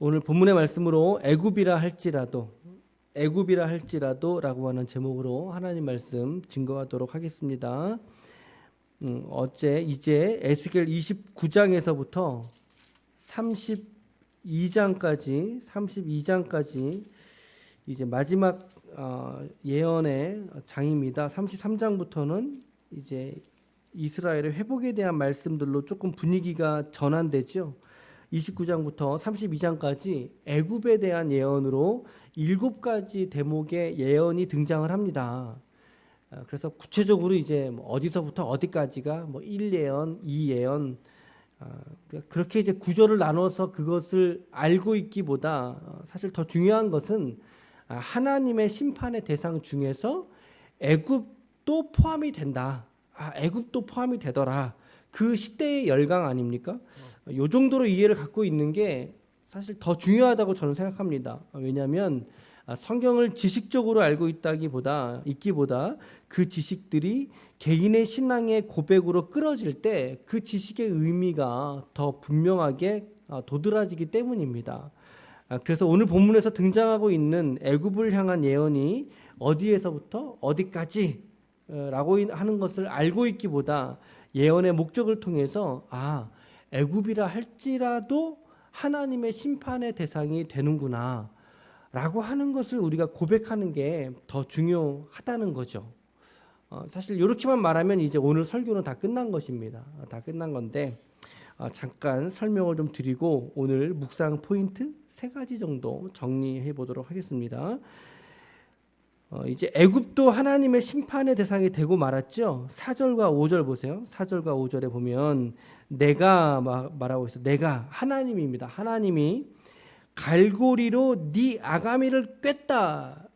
오늘 본문의 말씀으로 애굽이라 할지라도라고 하는 제목으로 하나님 말씀 증거하도록 하겠습니다. 이제 에스겔 29장에서부터 32장까지 이제 마지막 예언의 장입니다. 33장부터는 이제 이스라엘의 회복에 대한 말씀들로 조금 분위기가 전환되죠. 29장부터 32장까지 애굽에 대한 예언으로 7가지 대목의 예언이 등장을 합니다. 그래서 구체적으로 이제 어디서부터 어디까지가 1예언, 2예언 그렇게 이제 구조를 나눠서 그것을 알고 있기보다 사실 더 중요한 것은 하나님의 심판의 대상 중에서 애굽도 포함이 된다. 애굽도 포함이 되더라. 그 시대의 열강 아닙니까? 요 정도로 이해를 갖고 있는 게 사실 더 중요하다고 저는 생각합니다. 왜냐하면 성경을 지식적으로 알고 있기보다 그 지식들이 개인의 신앙의 고백으로 끌어질 때 그 지식의 의미가 더 분명하게 도드라지기 때문입니다. 그래서 오늘 본문에서 등장하고 있는 애굽을 향한 예언이 어디에서부터 어디까지 라고 하는 것을 알고 있기보다 예언의 목적을 통해서 애굽이라 할지라도 하나님의 심판의 대상이 되는구나 라고 하는 것을 우리가 고백하는 게 더 중요하다는 거죠. 사실 이렇게만 말하면 이제 오늘 설교는 다 끝난 것입니다. 다 끝난 건데 잠깐 설명을 좀 드리고 오늘 묵상 포인트 3가지 정도 정리해 보도록 하겠습니다. 이제 애굽도 하나님의 심판의 대상이 되고 말았죠. 4절과 5절 보세요. 4절과 5절에 보면 내가 말하고 있어요. 내가 하나님입니다. 하나님이 갈고리로 네 아가미를 꿰다.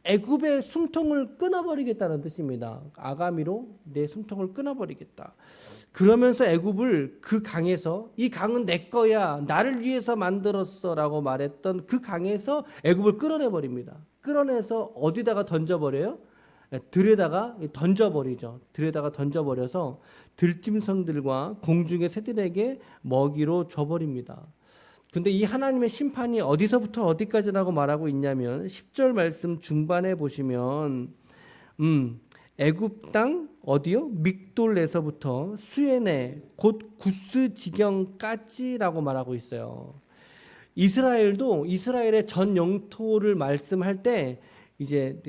애굽의 숨통을 끊어버리겠다는 뜻입니다. 아가미로 내 숨통을 끊어버리겠다. 그러면서 애굽을 그 강에서 이 강은 내 거야. 나를 위해서 만들었어라고 말했던 그 강에서 애굽을 끌어내버립니다. 끌어내서 어디다가 던져버려요? 들에다가 던져버리죠. 들에다가 던져버려서 들짐승들과 공중의 새들에게 먹이로 줘버립니다. 근데 이 하나님의 심판이 어디서부터 어디까지라고 말하고 있냐면 10절 말씀 중반에 보시면 애굽 땅 어디요? 믹돌에서부터 수에네 곧 구스 지경까지라고 말하고 있어요. 이스라엘도 이스라엘의 전 영토를 말씀할 때 이제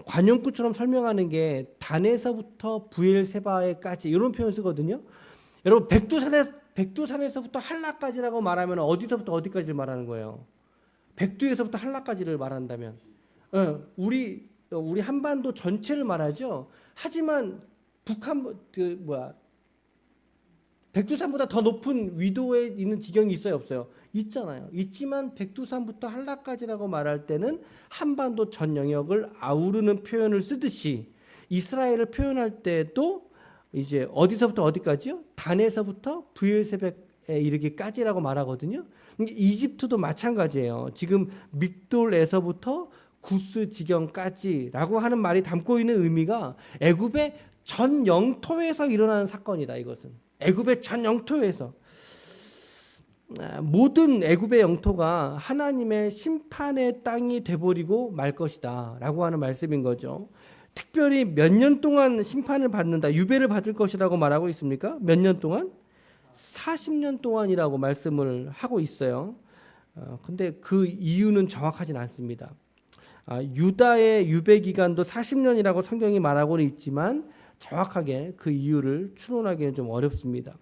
관용구처럼 설명하는 게 단에서부터 부엘세바에까지 이런 표현 쓰거든요. 여러분 백두산에서부터 한라까지라고 말하면 어디서부터 어디까지를 말하는 거예요? 백두에서부터 한라까지를 말한다면 우리 한반도 전체를 말하죠. 하지만 백두산보다 더 높은 위도에 있는 지경이 있어요, 없어요? 있잖아요. 있지만 백두산부터 한라까지라고 말할 때는 한반도 전 영역을 아우르는 표현을 쓰듯이 이스라엘을 표현할 때도 이제 어디서부터 어디까지요? 단에서부터 브엘세백에 이르기까지라고 말하거든요. 이집트도 마찬가지예요. 지금 믹돌에서부터 구스 지경까지라고 하는 말이 담고 있는 의미가 애굽의 전 영토에서 일어나는 사건이다. 이것은 애굽의 전 영토에서 모든 애굽의 영토가 하나님의 심판의 땅이 돼버리고 말 것이다 라고 하는 말씀인 거죠. 특별히 몇 년 동안 심판을 받는다, 유배를 받을 것이라고 말하고 있습니까? 몇 년 동안? 40년 동안이라고 말씀을 하고 있어요. 근데 그 이유는 정확하진 않습니다. 유다의 유배 기간도 40년이라고 성경이 말하고는 있지만 정확하게 그 이유를 추론하기는 좀 어렵습니다.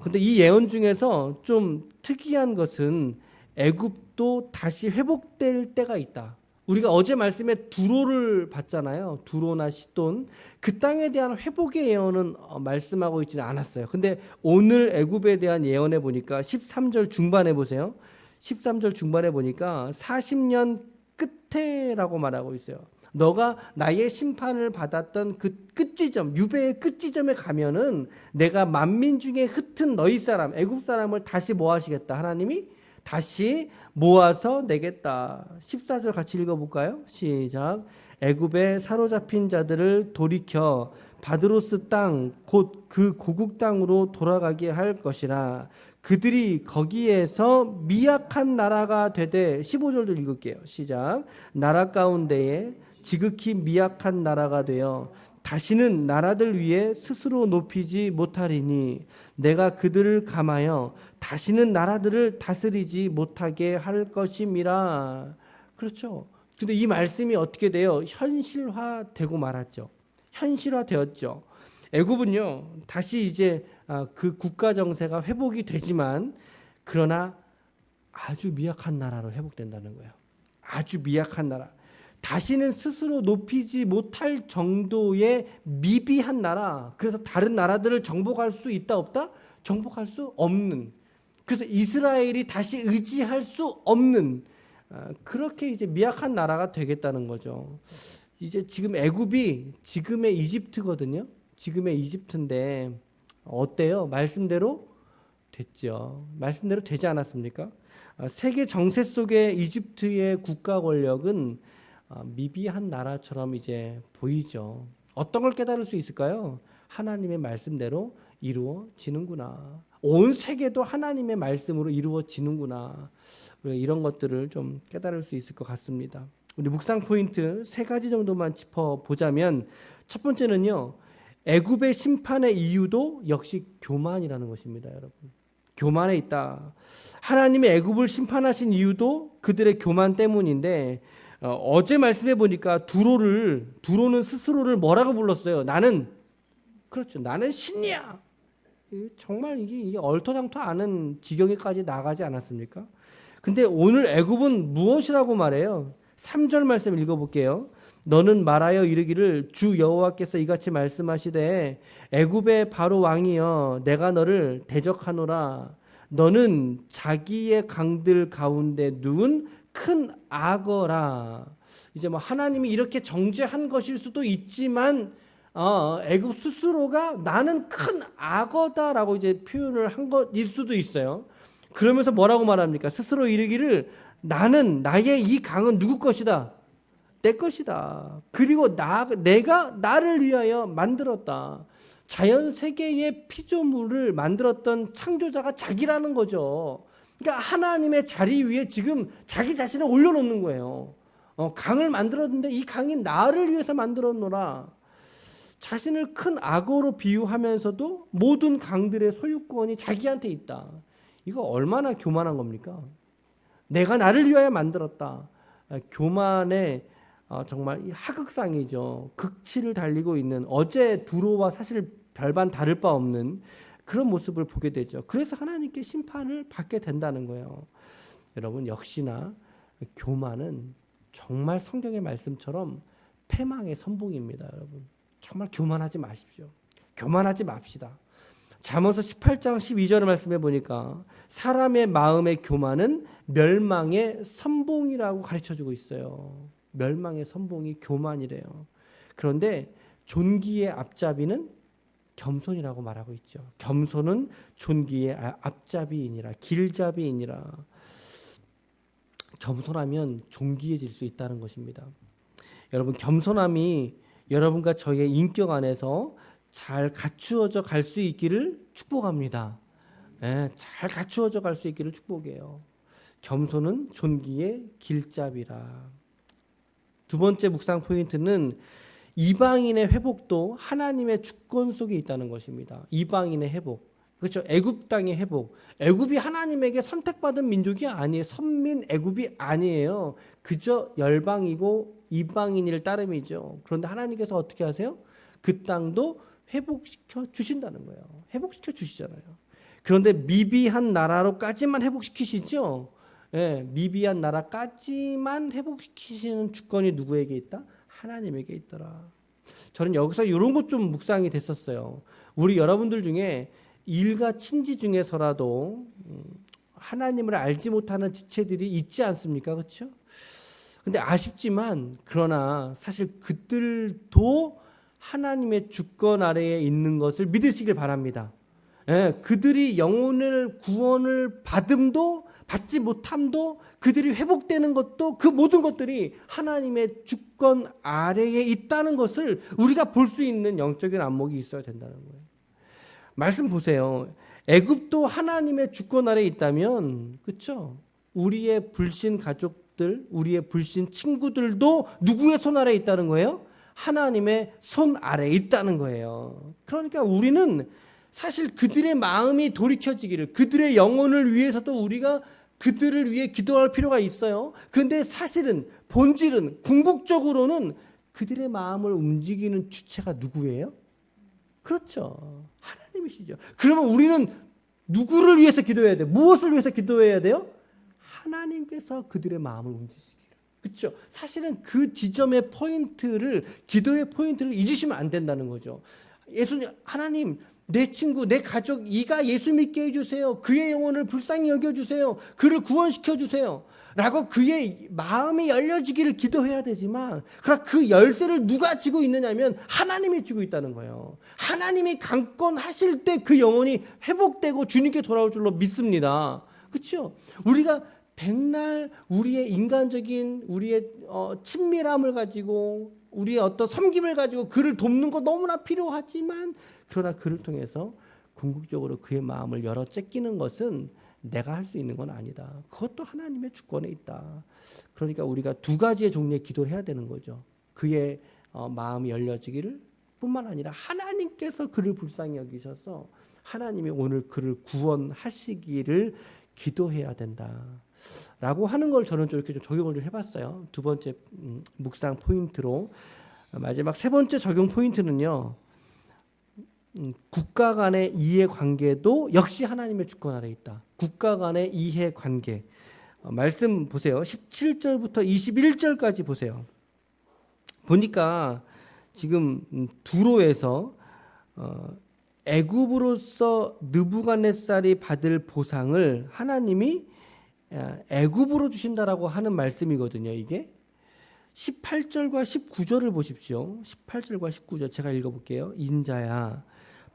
근데 이 예언 중에서 좀 특이한 것은 애굽도 다시 회복될 때가 있다. 우리가 어제 말씀에 두로를 봤잖아요. 두로나 시돈. 그 땅에 대한 회복의 예언은 말씀하고 있지는 않았어요. 근데 오늘 애굽에 대한 예언에 보니까 13절 중반에 보세요. 13절 중반에 보니까 40년 끝에라고 말하고 있어요. 너가 나의 심판을 받았던 그 끝지점, 유배의 끝지점에 가면은 내가 만민 중에 흩은 너희 사람, 애굽 사람을 다시 뭐 하시겠다. 하나님이 다시 모아서 내겠다. 14절 같이 읽어볼까요? 시작. 애굽에 사로잡힌 자들을 돌이켜 바드로스 땅 곧 그 고국 땅으로 돌아가게 할 것이라. 그들이 거기에서 미약한 나라가 되되 15절도 읽을게요. 시작. 나라 가운데에 지극히 미약한 나라가 되어 다시는 나라들 위에 스스로 높이지 못하리니 내가 그들을 감하여 다시는 나라들을 다스리지 못하게 할 것임이라. 그렇죠. 근데 이 말씀이 어떻게 돼요? 현실화되고 말았죠. 현실화되었죠. 애굽은요 다시 이제 그 국가 정세가 회복이 되지만 그러나 아주 미약한 나라로 회복된다는 거예요. 아주 미약한 나라. 다시는 스스로 높이지 못할 정도의 미비한 나라. 그래서 다른 나라들을 정복할 수 있다 없다? 정복할 수 없는. 그래서 이스라엘이 다시 의지할 수 없는 그렇게 이제 미약한 나라가 되겠다는 거죠. 이제 지금 애굽이 지금의 이집트거든요. 지금의 이집트인데 어때요? 말씀대로 됐죠. 말씀대로 되지 않았습니까? 세계 정세 속에 이집트의 국가 권력은 미비한 나라처럼 이제 보이죠. 어떤 걸 깨달을 수 있을까요? 하나님의 말씀대로 이루어지는구나. 온 세계도 하나님의 말씀으로 이루어지는구나. 우리가 이런 것들을 좀 깨달을 수 있을 것 같습니다. 우리 묵상 포인트 3가지 정도만 짚어보자면 첫 번째는요. 애굽의 심판의 이유도 역시 교만이라는 것입니다. 여러분. 교만에 있다. 하나님의 애굽을 심판하신 이유도 그들의 교만 때문인데 어제 말씀해 보니까 두로는 스스로를 뭐라고 불렀어요? 나는 신이야. 정말 이게 얼토당토 않은 지경에까지 나가지 않았습니까? 근데 오늘 애굽은 무엇이라고 말해요? 3절 말씀 읽어볼게요. 너는 말하여 이르기를 주 여호와께서 이같이 말씀하시되 애굽의 바로 왕이여 내가 너를 대적하노라. 너는 자기의 강들 가운데 누운 큰 악어라. 이제 뭐 하나님이 이렇게 정죄한 것일 수도 있지만 애굽 스스로가 나는 큰 악어다라고 이제 표현을 한 것일 수도 있어요. 그러면서 뭐라고 말합니까? 스스로 이르기를 나의 이 강은 누구 것이다? 내 것이다. 그리고 내가 나를 위하여 만들었다. 자연 세계의 피조물을 만들었던 창조자가 자기라는 거죠. 그러니까 하나님의 자리 위에 지금 자기 자신을 올려놓는 거예요. 강을 만들었는데 이 강이 나를 위해서 만들었노라. 자신을 큰 악어로 비유하면서도 모든 강들의 소유권이 자기한테 있다. 이거 얼마나 교만한 겁니까? 내가 나를 위하여 만들었다. 교만의 정말 하극상이죠. 극치를 달리고 있는 어제 두로와 사실 별반 다를 바 없는 그런 모습을 보게 되죠. 그래서 하나님께 심판을 받게 된다는 거예요. 여러분 역시나 교만은 정말 성경의 말씀처럼 패망의 선봉입니다. 여러분 정말 교만하지 마십시오. 교만하지 맙시다. 잠언서 18장 12절의 말씀해 보니까 사람의 마음의 교만은 멸망의 선봉이라고 가르쳐주고 있어요. 멸망의 선봉이 교만이래요. 그런데 존귀의 앞잡이는 겸손이라고 말하고 있죠. 겸손은 존귀의 앞잡이이니라 길잡이이니라. 겸손하면 존귀해질 수 있다는 것입니다. 여러분 겸손함이 여러분과 저의 인격 안에서 잘 갖추어져 갈 수 있기를 축복합니다. 잘 갖추어져 갈 수 있기를 축복해요. 겸손은 존귀의 길잡이라. 두 번째 묵상 포인트는 이방인의 회복도 하나님의 주권 속에 있다는 것입니다. 이방인의 회복. 그렇죠. 애굽 땅의 회복. 애굽이 하나님에게 선택받은 민족이 아니에요. 선민 애굽이 아니에요. 그저 열방이고 이방인일 따름이죠. 그런데 하나님께서 어떻게 하세요? 그 땅도 회복시켜 주신다는 거예요. 회복시켜 주시잖아요. 그런데 미비한 나라로까지만 회복시키시죠. 미비한 나라까지만 회복시키시는 주권이 누구에게 있다? 하나님에게 있더라. 저는 여기서 이런 것 좀 묵상이 됐었어요. 우리 여러분들 중에 일가 친지 중에서라도 하나님을 알지 못하는 지체들이 있지 않습니까? 그렇죠? 근데 아쉽지만 그러나 사실 그들도 하나님의 주권 아래에 있는 것을 믿으시길 바랍니다. 그들이 영혼을 구원을 받지 못함도 그들이 회복되는 것도 그 모든 것들이 하나님의 주권 아래에 있다는 것을 우리가 볼 수 있는 영적인 안목이 있어야 된다는 거예요. 말씀 보세요. 애굽도 하나님의 주권 아래에 있다면, 그렇죠? 우리의 불신 가족들, 우리의 불신 친구들도 누구의 손 아래에 있다는 거예요? 하나님의 손 아래에 있다는 거예요. 그러니까 우리는 사실 그들의 마음이 돌이켜지기를, 그들의 영혼을 위해서도 우리가 그들을 위해 기도할 필요가 있어요. 그런데 사실은 본질은 궁극적으로는 그들의 마음을 움직이는 주체가 누구예요? 그렇죠. 하나님이시죠. 그러면 우리는 누구를 위해서 기도해야 돼요? 무엇을 위해서 기도해야 돼요? 하나님께서 그들의 마음을 움직이시기를. 그렇죠. 사실은 그 지점의 포인트를, 기도의 포인트를 잊으시면 안 된다는 거죠. 예수님, 하나님, 내 친구, 내 가족, 이가 예수 믿게 해주세요. 그의 영혼을 불쌍히 여겨주세요. 그를 구원시켜주세요. 라고 그의 마음이 열려지기를 기도해야 되지만, 그러나 그 열쇠를 누가 쥐고 있느냐면 하나님이 쥐고 있다는 거예요. 하나님이 강권하실 때 그 영혼이 회복되고 주님께 돌아올 줄로 믿습니다. 그렇죠? 우리가 백날 우리의 인간적인 우리의 친밀함을 가지고 우리의 어떤 섬김을 가지고 그를 돕는 거 너무나 필요하지만, 그러나 그를 통해서 궁극적으로 그의 마음을 열어 째끼는 것은 내가 할 수 있는 건 아니다. 그것도 하나님의 주권에 있다. 그러니까 우리가 두 가지의 종류의 기도를 해야 되는 거죠. 그의 마음이 열려지기를 뿐만 아니라 하나님께서 그를 불쌍히 여기셔서 하나님이 오늘 그를 구원하시기를 기도해야 된다. 라고 하는 걸 저는 좀 이렇게 좀 적용을 좀 해봤어요. 두 번째 묵상 포인트로. 마지막 세 번째 적용 포인트는요. 국가 간의 이해관계도 역시 하나님의 주권 아래에 있다. 국가 간의 이해관계. 말씀 보세요. 17절부터 21절까지 보세요. 보니까 지금 두로에서 애굽으로서 느부갓네살이 받을 보상을 하나님이 애굽으로 주신다라고 하는 말씀이거든요. 이게 18절과 19절을 보십시오. 18절과 19절 제가 읽어볼게요. 인자야,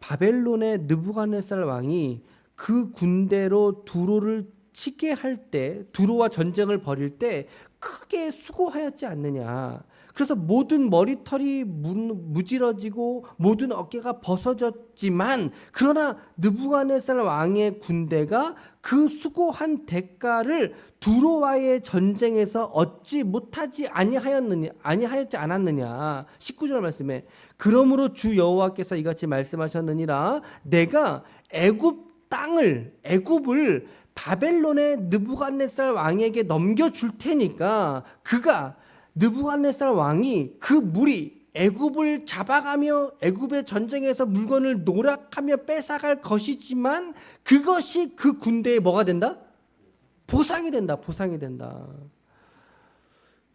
바벨론의 느부갓네살 왕이 그 군대로 두로를 치게 할 때, 두로와 전쟁을 벌일 때 크게 수고하였지 않느냐. 그래서 모든 머리털이 무질어지고 모든 어깨가 벗어졌지만, 그러나 느부갓네살 왕의 군대가 그 수고한 대가를 두로와의 전쟁에서 얻지 못하지 아니하였지 않았느냐. 19절 말씀에 그러므로 주 여호와께서 이같이 말씀하셨느니라. 내가 애굽을 바벨론의 느부갓네살 왕에게 넘겨줄 테니까 그가 느부갓네살 왕이 그 무리 애굽을 잡아가며 애굽의 전쟁에서 물건을 노략하며 뺏어갈 것이지만 그것이 그 군대에 뭐가 된다? 보상이 된다. 보상이 된다.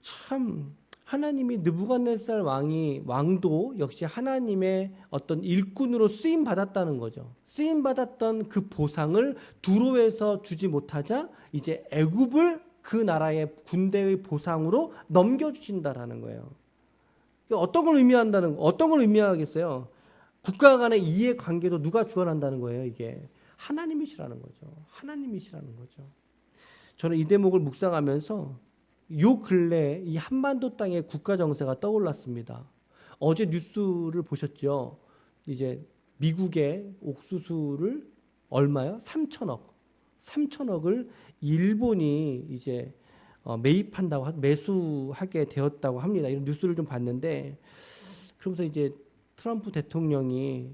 참 하나님이 느부갓네살 왕도 역시 하나님의 어떤 일꾼으로 쓰임 받았다는 거죠. 쓰임 받았던 그 보상을 두로에서 주지 못하자 이제 애굽을 그 나라의 군대의 보상으로 넘겨주신다라는 거예요. 어떤 걸 의미하겠어요? 국가 간의 이해관계도 누가 주관한다는 거예요. 이게 하나님이시라는 거죠. 하나님이시라는 거죠. 저는 이 대목을 묵상하면서 요 근래 이 한반도 땅의 국가 정세가 떠올랐습니다. 어제 뉴스를 보셨죠? 이제 미국의 옥수수를 얼마요? 3천억을 일본이 이제 매수하게 되었다고 합니다. 이런 뉴스를 좀 봤는데, 그러면서 이제 트럼프 대통령이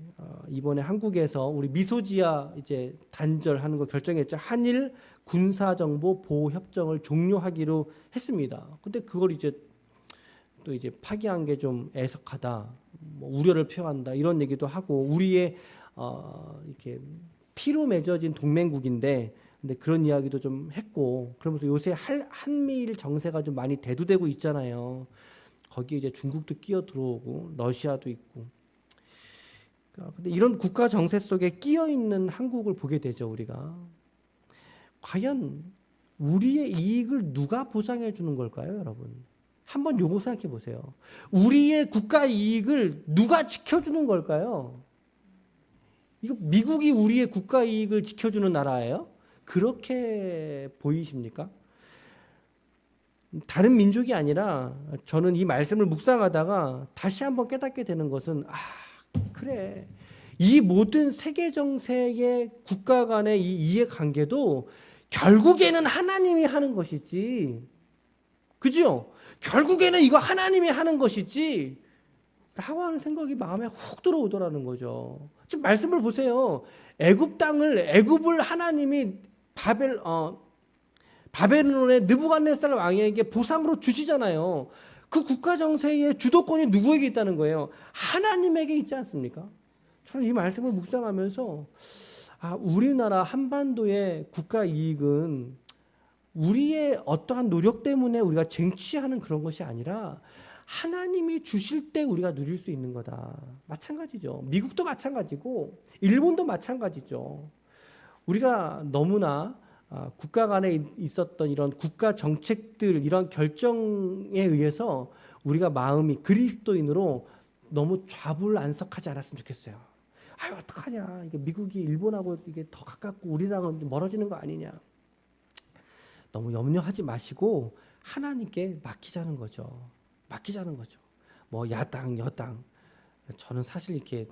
이번에 한국에서 우리 미소지아 이제 단절하는 거 결정했죠. 한일 군사정보 보호 협정을 종료하기로 했습니다. 근데 그걸 이제 또 이제 파기한 게 좀 애석하다, 뭐 우려를 표한다 이런 얘기도 하고, 우리의 이렇게 피로 맺어진 동맹국인데 근데 그런 이야기도 좀 했고, 그러면서 요새 한미일 정세가 좀 많이 대두되고 있잖아요. 거기에 이제 중국도 끼어 들어오고 러시아도 있고. 근데 이런 국가 정세 속에 끼어 있는 한국을 보게 되죠, 우리가. 과연 우리의 이익을 누가 보장해 주는 걸까요, 여러분? 한번 요거 생각해 보세요. 우리의 국가 이익을 누가 지켜주는 걸까요? 이거 미국이 우리의 국가 이익을 지켜주는 나라예요? 그렇게 보이십니까? 다른 민족이 아니라 저는 이 말씀을 묵상하다가 다시 한번 깨닫게 되는 것은, 그래, 이 모든 세계 정세의 국가 간의 이 이해관계도 결국에는 하나님이 하는 것이지, 그죠? 결국에는 이거 하나님이 하는 것이지 라고 하는 생각이 마음에 훅 들어오더라는 거죠. 지금 말씀을 보세요. 애굽을 하나님이 바벨론의 느부갓네살 왕에게 보상으로 주시잖아요. 그 국가 정세의 주도권이 누구에게 있다는 거예요? 하나님에게 있지 않습니까? 저는 이 말씀을 묵상하면서 우리나라 한반도의 국가 이익은 우리의 어떠한 노력 때문에 우리가 쟁취하는 그런 것이 아니라 하나님이 주실 때 우리가 누릴 수 있는 거다. 마찬가지죠. 미국도 마찬가지고 일본도 마찬가지죠. 우리가 너무나 국가 간에 있었던 이런 국가 정책들, 이런 결정에 의해서 우리가 마음이 그리스도인으로 너무 좌불안석하지 않았으면 좋겠어요. 아유, 어떡하냐. 이게 미국이 일본하고 이게 더 가깝고 우리랑은 멀어지는 거 아니냐. 너무 염려하지 마시고 하나님께 맡기자는 거죠. 맡기자는 거죠. 뭐 야당, 여당. 저는 사실 이렇게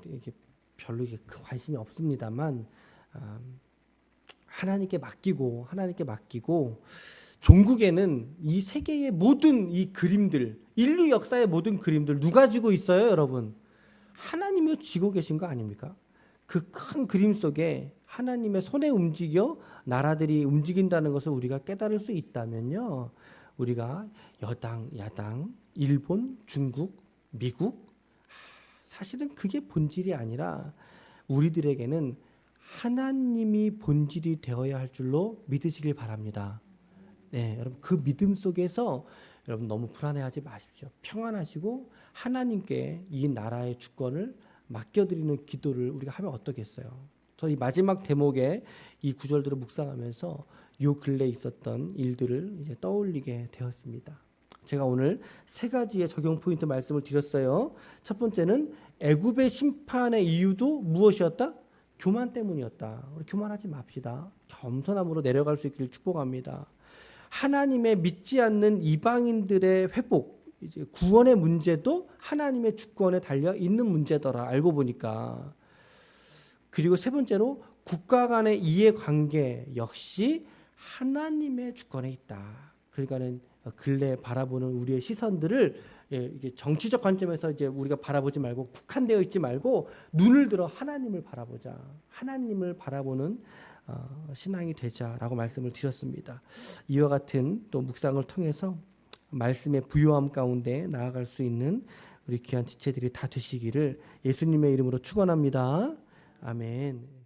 별로 큰 관심이 없습니다만, 하나님께 맡기고, 종국에는 이 세계의 모든 이 그림들, 인류 역사의 모든 그림들 누가 쥐고 있어요, 여러분? 하나님이 쥐고 계신 거 아닙니까? 그 큰 그림 속에 하나님의 손에 움직여 나라들이 움직인다는 것을 우리가 깨달을 수 있다면요, 우리가 여당, 야당, 일본, 중국, 미국, 사실은 그게 본질이 아니라 우리들에게는 하나님이 본질이 되어야 할 줄로 믿으시길 바랍니다. 네, 여러분 그 믿음 속에서 여러분 너무 불안해하지 마십시오. 평안하시고 하나님께 이 나라의 주권을 맡겨드리는 기도를 우리가 하면 어떻겠어요? 저 이 마지막 대목에 이 구절들을 묵상하면서 요 근래 있었던 일들을 이제 떠올리게 되었습니다. 제가 오늘 세 가지의 적용 포인트 말씀을 드렸어요. 첫 번째는 애굽의 심판의 이유도 무엇이었다? 교만 때문이었다. 우리 교만하지 맙시다. 겸손함으로 내려갈 수 있기를 축복합니다. 하나님의 믿지 않는 이방인들의 회복, 이제 구원의 문제도 하나님의 주권에 달려 있는 문제더라. 알고 보니까. 그리고 세 번째로 국가 간의 이해관계 역시 하나님의 주권에 있다. 그러니까는 근래 바라보는 우리의 시선들을 이게 정치적 관점에서 이제 우리가 바라보지 말고 국한되어 있지 말고 눈을 들어 하나님을 바라보자. 하나님을 바라보는 신앙이 되자라고 말씀을 드렸습니다. 이와 같은 또 묵상을 통해서 말씀의 부요함 가운데 나아갈 수 있는 우리 귀한 지체들이 다 되시기를 예수님의 이름으로 축원합니다. 아멘.